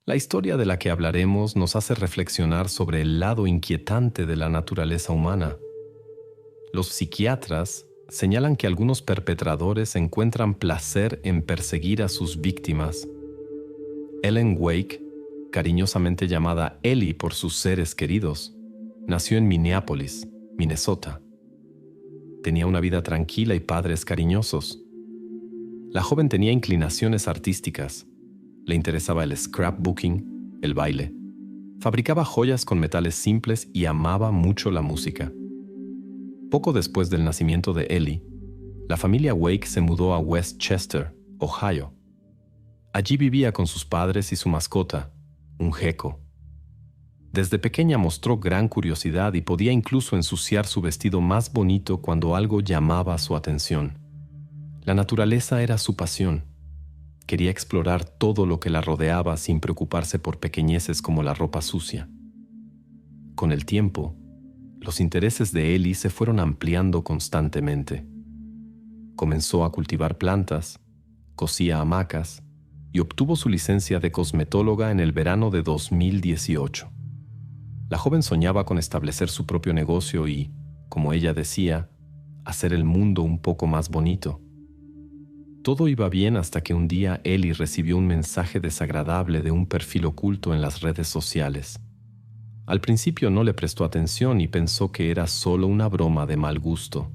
La historia de la que hablaremos nos hace reflexionar sobre el lado inquietante de la naturaleza humana. Los psiquiatras señalan que algunos perpetradores encuentran placer en perseguir a sus víctimas. Ellen Wake, cariñosamente llamada Ellie por sus seres queridos, nació en Minneapolis, Minnesota. Tenía una vida tranquila y padres cariñosos. La joven tenía inclinaciones artísticas. Le interesaba el scrapbooking, el baile. Fabricaba joyas con metales simples y amaba mucho la música. Poco después del nacimiento de Ellie, la familia Wake se mudó a West Chester, Ohio. Allí vivía con sus padres y su mascota, un gecko. Desde pequeña mostró gran curiosidad y podía incluso ensuciar su vestido más bonito cuando algo llamaba su atención. La naturaleza era su pasión. Quería explorar todo lo que la rodeaba sin preocuparse por pequeñeces como la ropa sucia. Con el tiempo, los intereses de Ellie se fueron ampliando constantemente. Comenzó a cultivar plantas, cosía hamacas y obtuvo su licencia de cosmetóloga en el verano de 2018. La joven soñaba con establecer su propio negocio y, como ella decía, hacer el mundo un poco más bonito. Todo iba bien hasta que un día Ellie recibió un mensaje desagradable de un perfil oculto en las redes sociales. Al principio no le prestó atención y pensó que era solo una broma de mal gusto.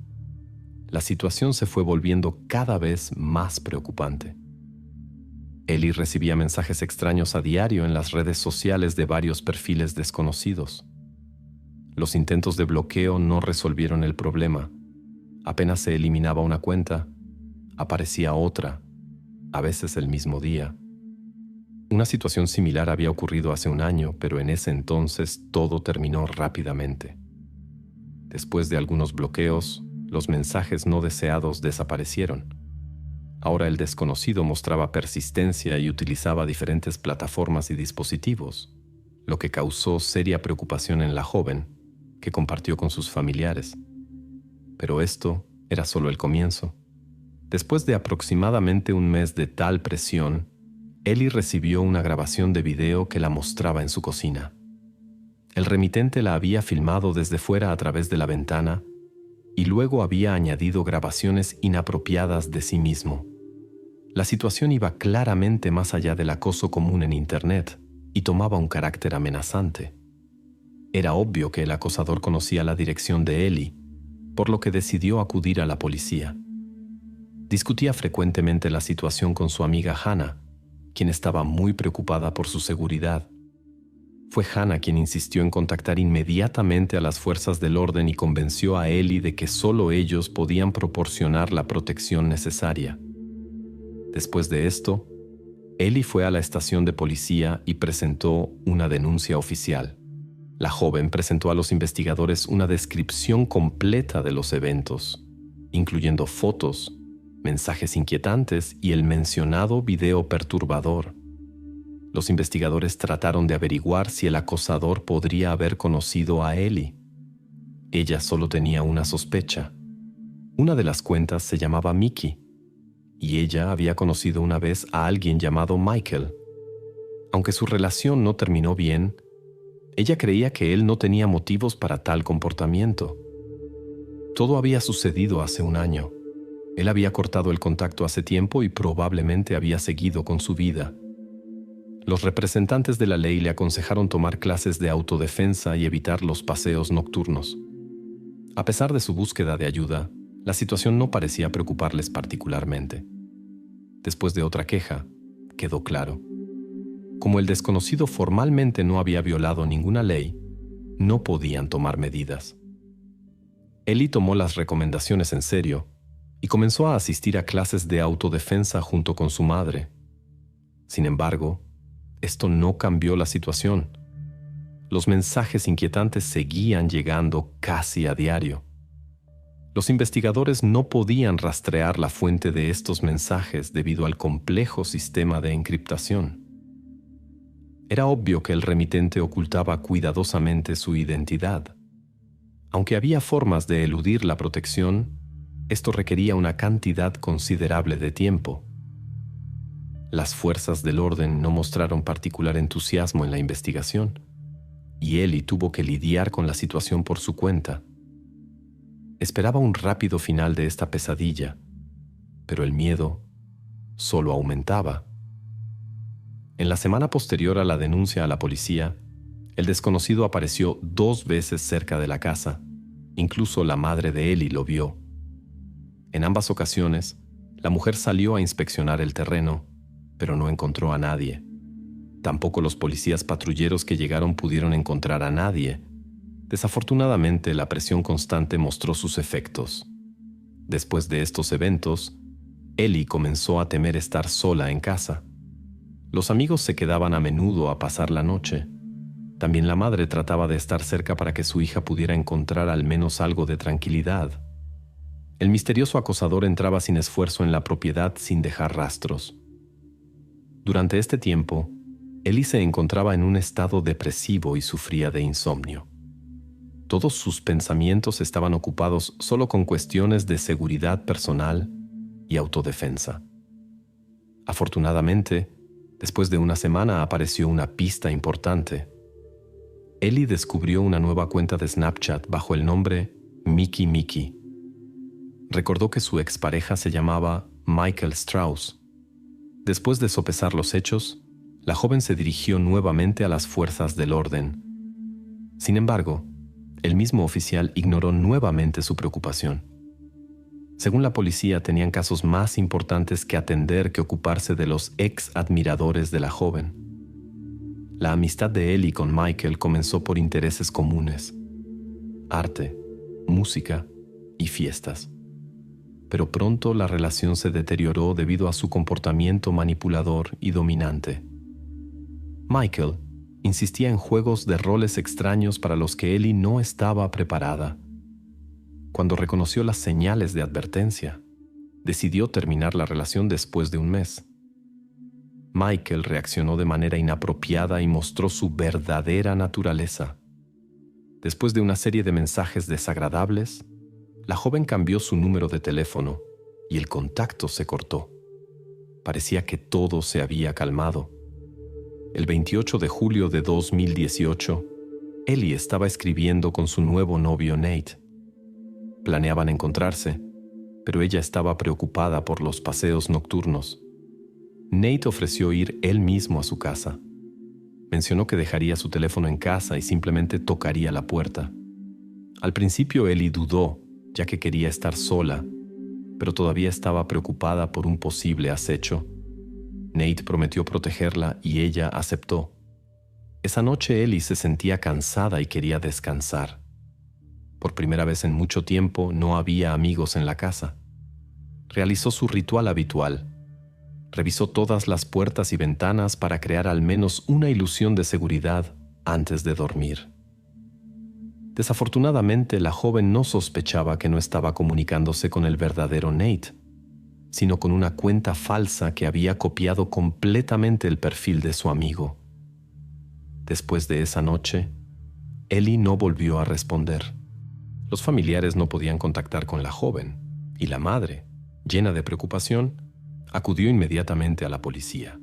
La situación se fue volviendo cada vez más preocupante. Ellie recibía mensajes extraños a diario en las redes sociales de varios perfiles desconocidos. Los intentos de bloqueo no resolvieron el problema. Apenas se eliminaba una cuenta, aparecía otra, a veces el mismo día. Una situación similar había ocurrido hace un año, pero en ese entonces todo terminó rápidamente. Después de algunos bloqueos, los mensajes no deseados desaparecieron. Ahora el desconocido mostraba persistencia y utilizaba diferentes plataformas y dispositivos, lo que causó seria preocupación en la joven, que compartió con sus familiares. Pero esto era solo el comienzo. Después de aproximadamente un mes de tal presión, Ellie recibió una grabación de video que la mostraba en su cocina. El remitente la había filmado desde fuera a través de la ventana y luego había añadido grabaciones inapropiadas de sí mismo. La situación iba claramente más allá del acoso común en Internet y tomaba un carácter amenazante. Era obvio que el acosador conocía la dirección de Ellie, por lo que decidió acudir a la policía. Discutía frecuentemente la situación con su amiga Hannah, quien estaba muy preocupada por su seguridad. Fue Hannah quien insistió en contactar inmediatamente a las fuerzas del orden y convenció a Ellie de que solo ellos podían proporcionar la protección necesaria. Después de esto, Ellie fue a la estación de policía y presentó una denuncia oficial. La joven presentó a los investigadores una descripción completa de los eventos, incluyendo fotos, mensajes inquietantes y el mencionado video perturbador. Los investigadores trataron de averiguar si el acosador podría haber conocido a Ellie. Ella solo tenía una sospecha. Una de las cuentas se llamaba Mickey, y ella había conocido una vez a alguien llamado Michael. Aunque su relación no terminó bien, ella creía que él no tenía motivos para tal comportamiento. Todo había sucedido hace un año. Él había cortado el contacto hace tiempo y probablemente había seguido con su vida. Los representantes de la ley le aconsejaron tomar clases de autodefensa y evitar los paseos nocturnos. A pesar de su búsqueda de ayuda, la situación no parecía preocuparles particularmente. Después de otra queja, quedó claro. Como el desconocido formalmente no había violado ninguna ley, no podían tomar medidas. Ellie tomó las recomendaciones en serio y comenzó a asistir a clases de autodefensa junto con su madre. Sin embargo, esto no cambió la situación. Los mensajes inquietantes seguían llegando casi a diario. Los investigadores no podían rastrear la fuente de estos mensajes debido al complejo sistema de encriptación. Era obvio que el remitente ocultaba cuidadosamente su identidad. Aunque había formas de eludir la protección, esto requería una cantidad considerable de tiempo. Las fuerzas del orden no mostraron particular entusiasmo en la investigación, y Ellie tuvo que lidiar con la situación por su cuenta. Esperaba un rápido final de esta pesadilla, pero el miedo solo aumentaba. En la semana posterior a la denuncia a la policía, el desconocido apareció 2 veces cerca de la casa. Incluso la madre de Ellie lo vio. En ambas ocasiones, la mujer salió a inspeccionar el terreno, pero no encontró a nadie. Tampoco los policías patrulleros que llegaron pudieron encontrar a nadie. Desafortunadamente, la presión constante mostró sus efectos. Después de estos eventos, Ellie comenzó a temer estar sola en casa. Los amigos se quedaban a menudo a pasar la noche. También la madre trataba de estar cerca para que su hija pudiera encontrar al menos algo de tranquilidad. El misterioso acosador entraba sin esfuerzo en la propiedad sin dejar rastros. Durante este tiempo, Ellie se encontraba en un estado depresivo y sufría de insomnio. Todos sus pensamientos estaban ocupados solo con cuestiones de seguridad personal y autodefensa. Afortunadamente, después de una semana apareció una pista importante. Ellie descubrió una nueva cuenta de Snapchat bajo el nombre Mickey Mickey. Recordó que su expareja se llamaba Michael Strauss. Después de sopesar los hechos, la joven se dirigió nuevamente a las fuerzas del orden. Sin embargo, el mismo oficial ignoró nuevamente su preocupación. Según la policía, tenían casos más importantes que atender que ocuparse de los ex admiradores de la joven. La amistad de Ellie con Michael comenzó por intereses comunes: arte, música y fiestas. Pero pronto la relación se deterioró debido a su comportamiento manipulador y dominante. Michael insistía en juegos de roles extraños para los que Ellie no estaba preparada. Cuando reconoció las señales de advertencia, decidió terminar la relación después de un mes. Michael reaccionó de manera inapropiada y mostró su verdadera naturaleza. Después de una serie de mensajes desagradables, la joven cambió su número de teléfono y el contacto se cortó. Parecía que todo se había calmado. El 28 de julio de 2018, Ellie estaba escribiendo con su nuevo novio Nate. Planeaban encontrarse, pero ella estaba preocupada por los paseos nocturnos. Nate ofreció ir él mismo a su casa. Mencionó que dejaría su teléfono en casa y simplemente tocaría la puerta. Al principio Ellie dudó, ya que quería estar sola, pero todavía estaba preocupada por un posible acecho. Nate prometió protegerla y ella aceptó. Esa noche Ellie se sentía cansada y quería descansar. Por primera vez en mucho tiempo no había amigos en la casa. Realizó su ritual habitual. Revisó todas las puertas y ventanas para crear al menos una ilusión de seguridad antes de dormir. Desafortunadamente, la joven no sospechaba que no estaba comunicándose con el verdadero Nate, sino con una cuenta falsa que había copiado completamente el perfil de su amigo. Después de esa noche, Ellie no volvió a responder. Los familiares no podían contactar con la joven, y la madre, llena de preocupación, acudió inmediatamente a la policía.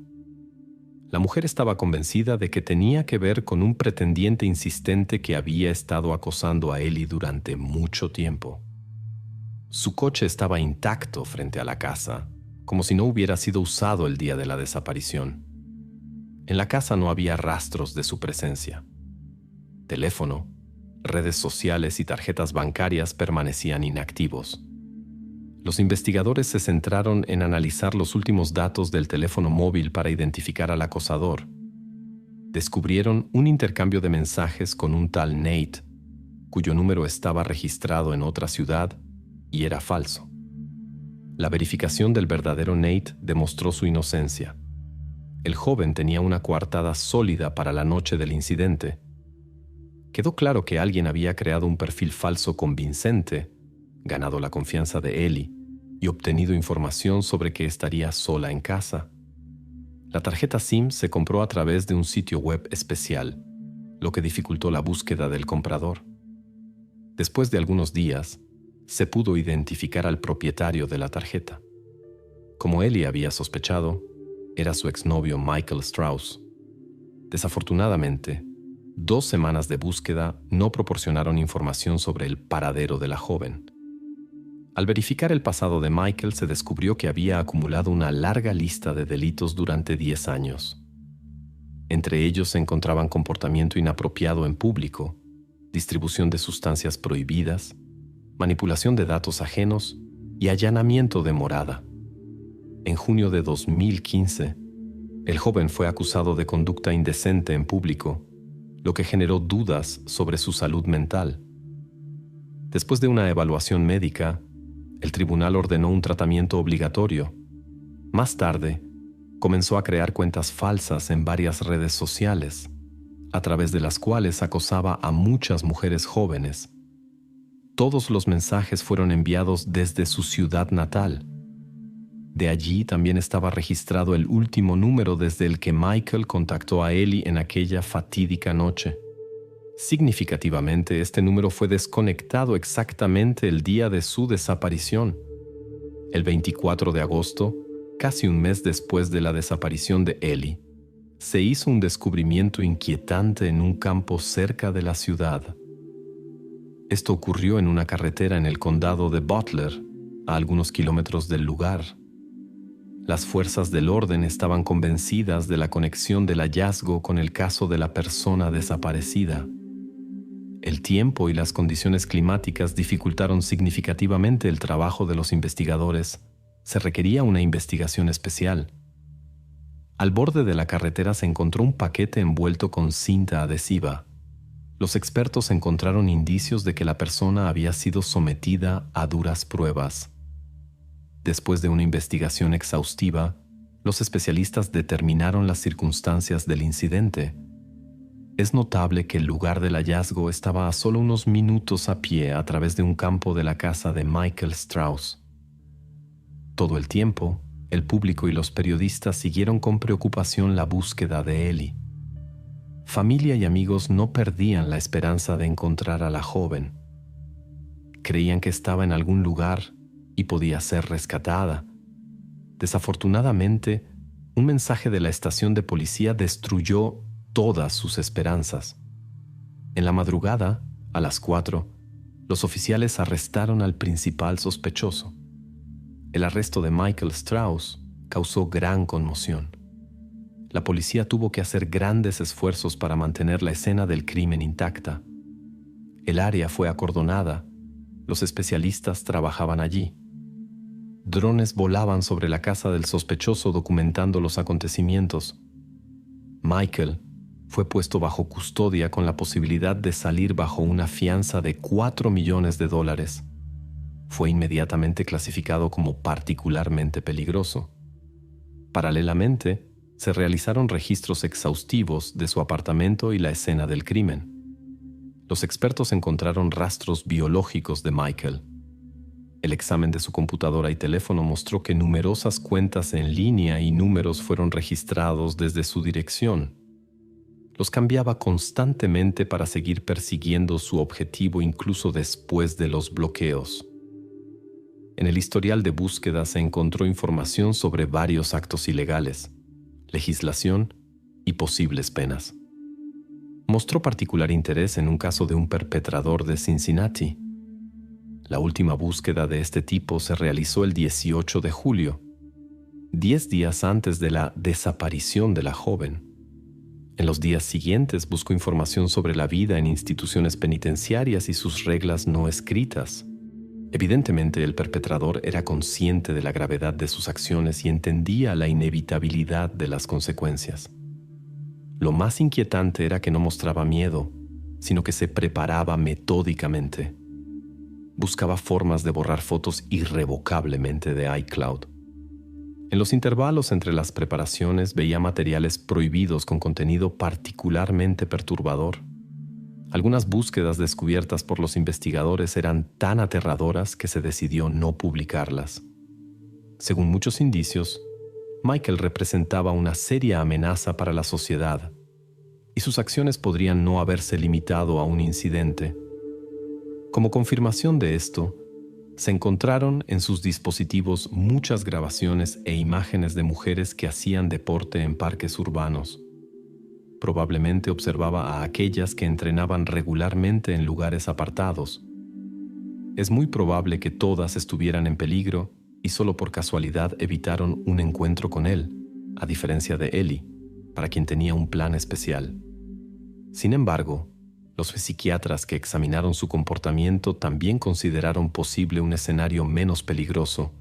La mujer estaba convencida de que tenía que ver con un pretendiente insistente que había estado acosando a Ellie durante mucho tiempo. Su coche estaba intacto frente a la casa, como si no hubiera sido usado el día de la desaparición. En la casa no había rastros de su presencia. Teléfono, redes sociales y tarjetas bancarias permanecían inactivos. Los investigadores se centraron en analizar los últimos datos del teléfono móvil para identificar al acosador. Descubrieron un intercambio de mensajes con un tal Nate, cuyo número estaba registrado en otra ciudad y era falso. La verificación del verdadero Nate demostró su inocencia. El joven tenía una coartada sólida para la noche del incidente. Quedó claro que alguien había creado un perfil falso convincente, ganado la confianza de Ellie y obtenido información sobre que estaría sola en casa. La tarjeta SIM se compró a través de un sitio web especial, lo que dificultó la búsqueda del comprador. Después de algunos días, se pudo identificar al propietario de la tarjeta. Como Ellie había sospechado, era su exnovio Michael Strauss. Desafortunadamente, 2 semanas de búsqueda no proporcionaron información sobre el paradero de la joven. Al verificar el pasado de Michael, se descubrió que había acumulado una larga lista de delitos durante 10 años. Entre ellos se encontraban comportamiento inapropiado en público, distribución de sustancias prohibidas, manipulación de datos ajenos y allanamiento de morada. En junio de 2015, el joven fue acusado de conducta indecente en público, lo que generó dudas sobre su salud mental. Después de una evaluación médica, el tribunal ordenó un tratamiento obligatorio. Más tarde, comenzó a crear cuentas falsas en varias redes sociales, a través de las cuales acosaba a muchas mujeres jóvenes. Todos los mensajes fueron enviados desde su ciudad natal. De allí también estaba registrado el último número desde el que Michael contactó a Ellie en aquella fatídica noche. Significativamente, este número fue desconectado exactamente el día de su desaparición. El 24 de agosto, casi un mes después de la desaparición de Ellie, se hizo un descubrimiento inquietante en un campo cerca de la ciudad. Esto ocurrió en una carretera en el condado de Butler, a algunos kilómetros del lugar. Las fuerzas del orden estaban convencidas de la conexión del hallazgo con el caso de la persona desaparecida. El tiempo y las condiciones climáticas dificultaron significativamente el trabajo de los investigadores. Se requería una investigación especial. Al borde de la carretera se encontró un paquete envuelto con cinta adhesiva. Los expertos encontraron indicios de que la persona había sido sometida a duras pruebas. Después de una investigación exhaustiva, los especialistas determinaron las circunstancias del incidente. Es notable que el lugar del hallazgo estaba a solo unos minutos a pie a través de un campo de la casa de Michael Strauss. Todo el tiempo, el público y los periodistas siguieron con preocupación la búsqueda de Ellie. Familia y amigos no perdían la esperanza de encontrar a la joven. Creían que estaba en algún lugar y podía ser rescatada. Desafortunadamente, un mensaje de la estación de policía destruyó todas sus esperanzas. En la madrugada, a las 4, los oficiales arrestaron al principal sospechoso. El arresto de Michael Strauss causó gran conmoción. La policía tuvo que hacer grandes esfuerzos para mantener la escena del crimen intacta. El área fue acordonada. Los especialistas trabajaban allí. Drones volaban sobre la casa del sospechoso documentando los acontecimientos. Michael fue puesto bajo custodia con la posibilidad de salir bajo una fianza de $4 millones. Fue inmediatamente clasificado como particularmente peligroso. Paralelamente, se realizaron registros exhaustivos de su apartamento y la escena del crimen. Los expertos encontraron rastros biológicos de Michael. El examen de su computadora y teléfono mostró que numerosas cuentas en línea y números fueron registrados desde su dirección. Los cambiaba constantemente para seguir persiguiendo su objetivo incluso después de los bloqueos. En el historial de búsqueda se encontró información sobre varios actos ilegales, legislación y posibles penas. Mostró particular interés en un caso de un perpetrador de Cincinnati. La última búsqueda de este tipo se realizó el 18 de julio, 10 días antes de la desaparición de la joven. En los días siguientes buscó información sobre la vida en instituciones penitenciarias y sus reglas no escritas. Evidentemente, el perpetrador era consciente de la gravedad de sus acciones y entendía la inevitabilidad de las consecuencias. Lo más inquietante era que no mostraba miedo, sino que se preparaba metódicamente. Buscaba formas de borrar fotos irrevocablemente de iCloud. En los intervalos entre las preparaciones veía materiales prohibidos con contenido particularmente perturbador. Algunas búsquedas descubiertas por los investigadores eran tan aterradoras que se decidió no publicarlas. Según muchos indicios, Michael representaba una seria amenaza para la sociedad, y sus acciones podrían no haberse limitado a un incidente. Como confirmación de esto, se encontraron en sus dispositivos muchas grabaciones e imágenes de mujeres que hacían deporte en parques urbanos. Probablemente observaba a aquellas que entrenaban regularmente en lugares apartados. Es muy probable que todas estuvieran en peligro y solo por casualidad evitaron un encuentro con él, a diferencia de Ellie, para quien tenía un plan especial. Sin embargo, los psiquiatras que examinaron su comportamiento también consideraron posible un escenario menos peligroso.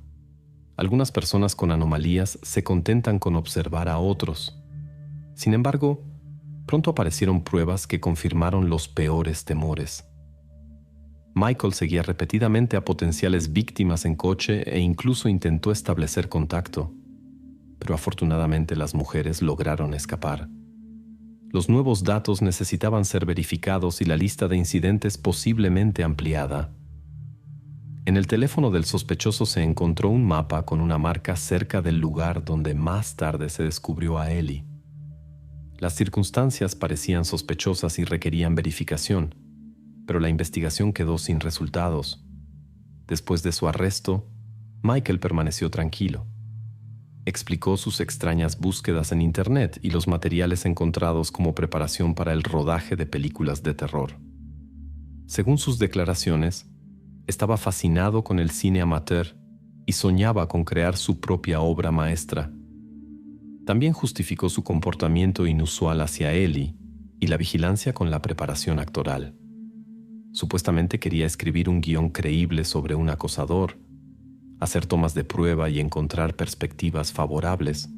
Algunas personas con anomalías se contentan con observar a otros. Sin embargo, pronto aparecieron pruebas que confirmaron los peores temores. Michael seguía repetidamente a potenciales víctimas en coche e incluso intentó establecer contacto, pero afortunadamente las mujeres lograron escapar. Los nuevos datos necesitaban ser verificados y la lista de incidentes posiblemente ampliada. En el teléfono del sospechoso se encontró un mapa con una marca cerca del lugar donde más tarde se descubrió a Ellie. Las circunstancias parecían sospechosas y requerían verificación, pero la investigación quedó sin resultados. Después de su arresto, Michael permaneció tranquilo. Explicó sus extrañas búsquedas en Internet y los materiales encontrados como preparación para el rodaje de películas de terror. Según sus declaraciones, estaba fascinado con el cine amateur y soñaba con crear su propia obra maestra. También justificó su comportamiento inusual hacia Ellie y la vigilancia con la preparación actoral. Supuestamente quería escribir un guión creíble sobre un acosador, hacer tomas de prueba y encontrar perspectivas favorables.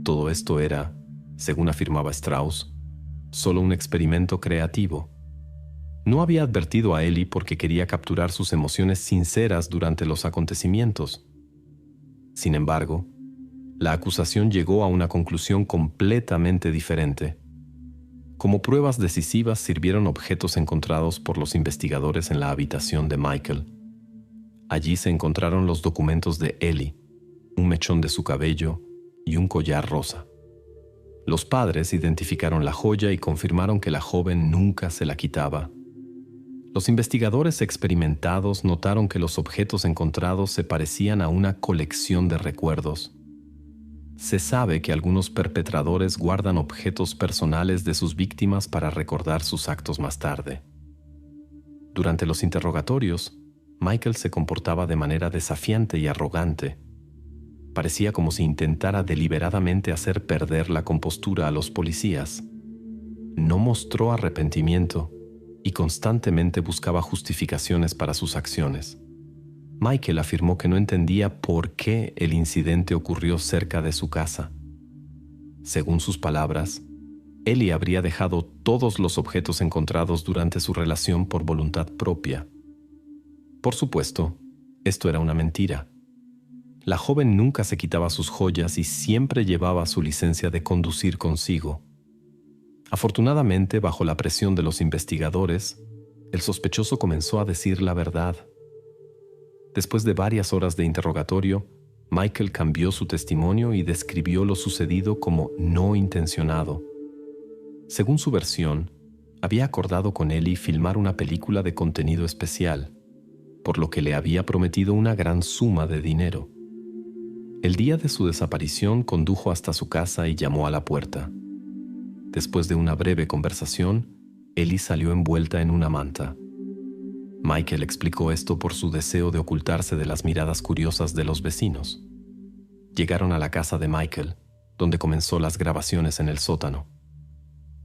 Todo esto era, según afirmaba Strauss, solo un experimento creativo. No había advertido a Ellie porque quería capturar sus emociones sinceras durante los acontecimientos. Sin embargo, la acusación llegó a una conclusión completamente diferente. Como pruebas decisivas sirvieron objetos encontrados por los investigadores en la habitación de Michael. Allí se encontraron los documentos de Ellie, un mechón de su cabello y un collar rosa. Los padres identificaron la joya y confirmaron que la joven nunca se la quitaba. Los investigadores experimentados notaron que los objetos encontrados se parecían a una colección de recuerdos. Se sabe que algunos perpetradores guardan objetos personales de sus víctimas para recordar sus actos más tarde. Durante los interrogatorios, Michael se comportaba de manera desafiante y arrogante. Parecía como si intentara deliberadamente hacer perder la compostura a los policías. No mostró arrepentimiento y constantemente buscaba justificaciones para sus acciones. Michael afirmó que no entendía por qué el incidente ocurrió cerca de su casa. Según sus palabras, Ellie habría dejado todos los objetos encontrados durante su relación por voluntad propia. Por supuesto, esto era una mentira. La joven nunca se quitaba sus joyas y siempre llevaba su licencia de conducir consigo. Afortunadamente, bajo la presión de los investigadores, el sospechoso comenzó a decir la verdad. Después de varias horas de interrogatorio, Michael cambió su testimonio y describió lo sucedido como no intencionado. Según su versión, había acordado con Ellie filmar una película de contenido especial, por lo que le había prometido una gran suma de dinero. El día de su desaparición condujo hasta su casa y llamó a la puerta. Después de una breve conversación, Ellie salió envuelta en una manta. Michael explicó esto por su deseo de ocultarse de las miradas curiosas de los vecinos. Llegaron a la casa de Michael, donde comenzó las grabaciones en el sótano.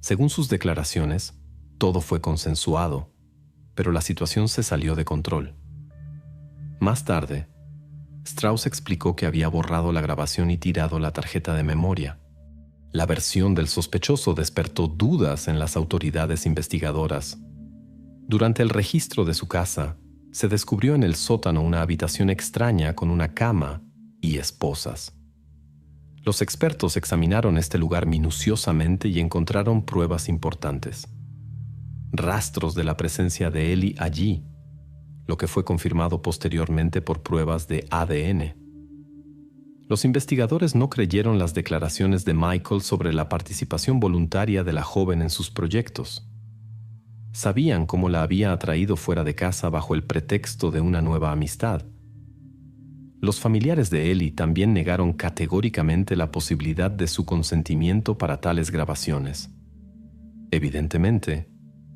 Según sus declaraciones, todo fue consensuado, pero la situación se salió de control. Más tarde, Strauss explicó que había borrado la grabación y tirado la tarjeta de memoria. La versión del sospechoso despertó dudas en las autoridades investigadoras. Durante el registro de su casa, se descubrió en el sótano una habitación extraña con una cama y esposas. Los expertos examinaron este lugar minuciosamente y encontraron pruebas importantes. Rastros de la presencia de Ellie allí, lo que fue confirmado posteriormente por pruebas de ADN. Los investigadores no creyeron las declaraciones de Michael sobre la participación voluntaria de la joven en sus proyectos. Sabían cómo la había atraído fuera de casa bajo el pretexto de una nueva amistad. Los familiares de Ellie también negaron categóricamente la posibilidad de su consentimiento para tales grabaciones. Evidentemente,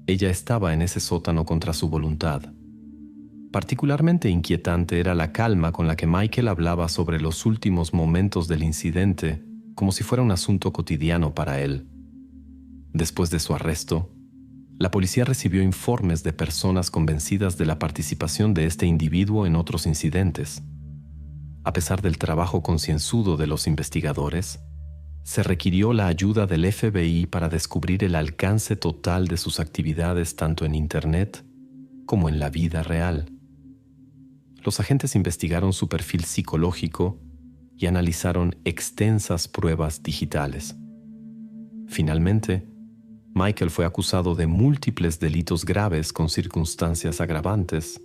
ella estaba en ese sótano contra su voluntad. Particularmente inquietante era la calma con la que Michael hablaba sobre los últimos momentos del incidente, como si fuera un asunto cotidiano para él. Después de su arresto, la policía recibió informes de personas convencidas de la participación de este individuo en otros incidentes. A pesar del trabajo concienzudo de los investigadores, se requirió la ayuda del FBI para descubrir el alcance total de sus actividades tanto en Internet como en la vida real. Los agentes investigaron su perfil psicológico y analizaron extensas pruebas digitales. Finalmente, Michael fue acusado de múltiples delitos graves con circunstancias agravantes,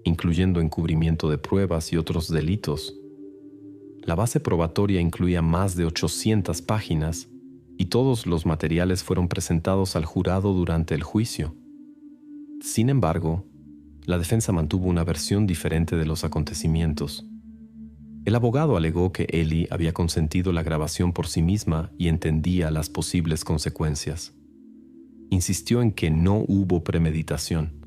incluyendo encubrimiento de pruebas y otros delitos. La base probatoria incluía más de 800 páginas y todos los materiales fueron presentados al jurado durante el juicio. Sin embargo, la defensa mantuvo una versión diferente de los acontecimientos. El abogado alegó que Ellie había consentido la grabación por sí misma y entendía las posibles consecuencias. Insistió en que no hubo premeditación.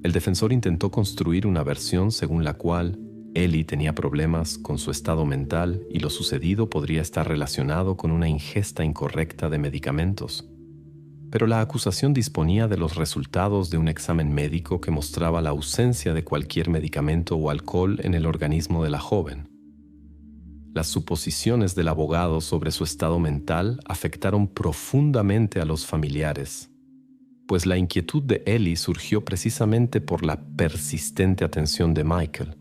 El defensor intentó construir una versión según la cual Ellie tenía problemas con su estado mental y lo sucedido podría estar relacionado con una ingesta incorrecta de medicamentos. Pero la acusación disponía de los resultados de un examen médico que mostraba la ausencia de cualquier medicamento o alcohol en el organismo de la joven. Las suposiciones del abogado sobre su estado mental afectaron profundamente a los familiares, pues la inquietud de Ellie surgió precisamente por la persistente atención de Michael.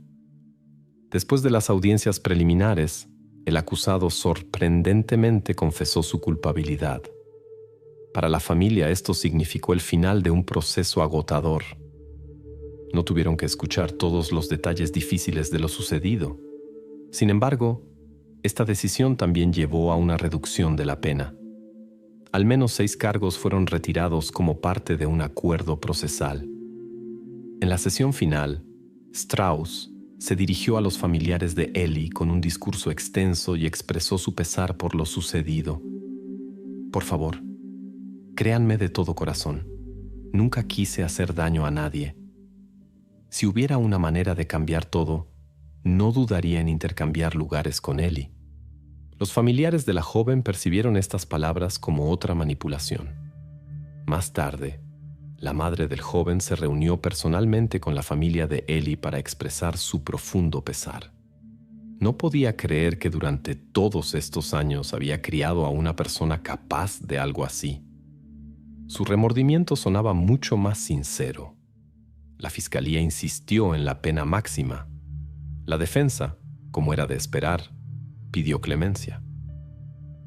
Después de las audiencias preliminares, el acusado sorprendentemente confesó su culpabilidad. Para la familia esto significó el final de un proceso agotador. No tuvieron que escuchar todos los detalles difíciles de lo sucedido. Sin embargo, esta decisión también llevó a una reducción de la pena. Al menos 6 cargos fueron retirados como parte de un acuerdo procesal. En la sesión final, Strauss se dirigió a los familiares de Ellie con un discurso extenso y expresó su pesar por lo sucedido. Por favor, créanme de todo corazón, nunca quise hacer daño a nadie. Si hubiera una manera de cambiar todo, no dudaría en intercambiar lugares con Ellie. Los familiares de la joven percibieron estas palabras como otra manipulación. Más tarde, la madre del joven se reunió personalmente con la familia de Ellie para expresar su profundo pesar. No podía creer que durante todos estos años había criado a una persona capaz de algo así. Su remordimiento sonaba mucho más sincero. La fiscalía insistió en la pena máxima. La defensa, como era de esperar, pidió clemencia.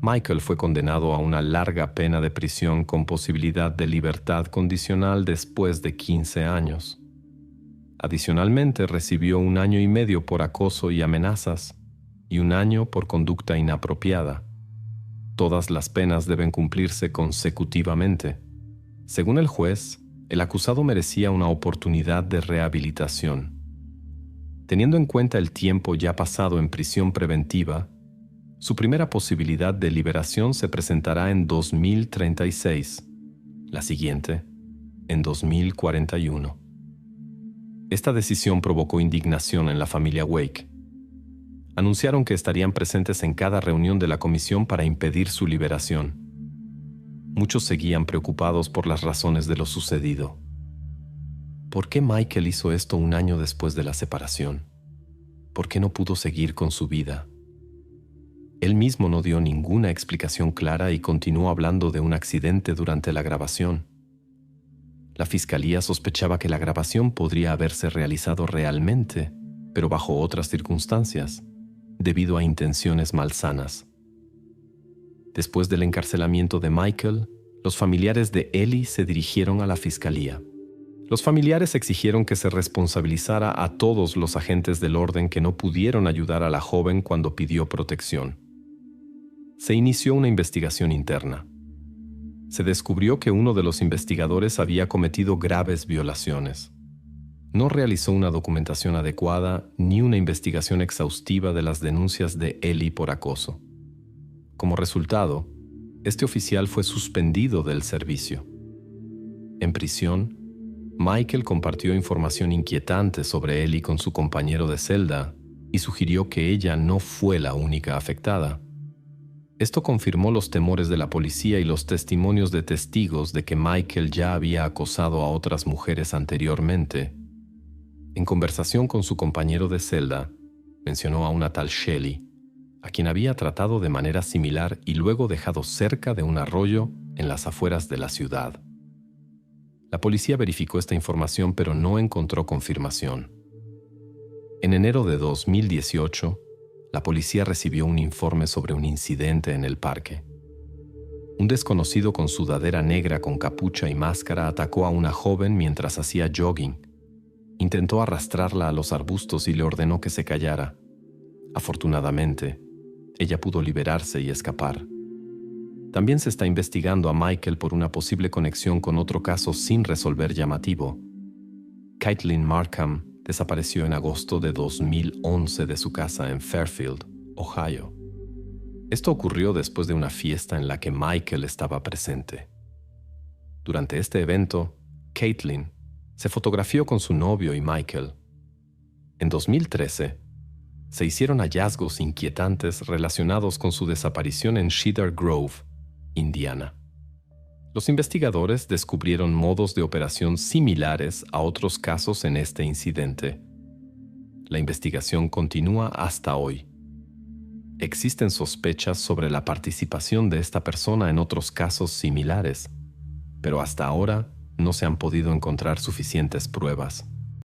Michael fue condenado a una larga pena de prisión con posibilidad de libertad condicional después de 15 años. Adicionalmente, recibió 1 año y medio por acoso y amenazas y 1 año por conducta inapropiada. Todas las penas deben cumplirse consecutivamente. Según el juez, el acusado merecía una oportunidad de rehabilitación. Teniendo en cuenta el tiempo ya pasado en prisión preventiva, su primera posibilidad de liberación se presentará en 2036, la siguiente en 2041. Esta decisión provocó indignación en la familia Wake. Anunciaron que estarían presentes en cada reunión de la comisión para impedir su liberación. Muchos seguían preocupados por las razones de lo sucedido. ¿Por qué Michael hizo esto 1 año después de la separación? ¿Por qué no pudo seguir con su vida? Él mismo no dio ninguna explicación clara y continuó hablando de un accidente durante la grabación. La fiscalía sospechaba que la grabación podría haberse realizado realmente, pero bajo otras circunstancias, debido a intenciones malsanas. Después del encarcelamiento de Michael, los familiares de Ellie se dirigieron a la fiscalía. Los familiares exigieron que se responsabilizara a todos los agentes del orden que no pudieron ayudar a la joven cuando pidió protección. Se inició una investigación interna. se descubrió que uno de los investigadores había cometido graves violaciones. No realizó una documentación adecuada ni una investigación exhaustiva de las denuncias de Ellie por acoso. Como resultado, este oficial fue suspendido del servicio. En prisión, Michael compartió información inquietante sobre Ellie con su compañero de celda y sugirió que ella no fue la única afectada. Esto confirmó los temores de la policía y los testimonios de testigos de que Michael ya había acosado a otras mujeres anteriormente. En conversación con su compañero de celda, mencionó a una tal Shelley, a quien había tratado de manera similar y luego dejado cerca de un arroyo en las afueras de la ciudad. La policía verificó esta información, pero no encontró confirmación. En enero de 2018, la policía recibió un informe sobre un incidente en el parque. Un desconocido con sudadera negra con capucha y máscara atacó a una joven mientras hacía jogging. Intentó arrastrarla a los arbustos y le ordenó que se callara. Afortunadamente, ella pudo liberarse y escapar. También se está investigando a Michael por una posible conexión con otro caso sin resolver llamativo. Caitlin Markham desapareció en agosto de 2011 de su casa en Fairfield, Ohio. Esto ocurrió después de una fiesta en la que Michael estaba presente. Durante este evento, Caitlin se fotografió con su novio y Michael. En 2013, se hicieron hallazgos inquietantes relacionados con su desaparición en Cedar Grove, Indiana. Los investigadores descubrieron modos de operación similares a otros casos en este incidente. La investigación continúa hasta hoy. Existen sospechas sobre la participación de esta persona en otros casos similares, pero hasta ahora no se han podido encontrar suficientes pruebas.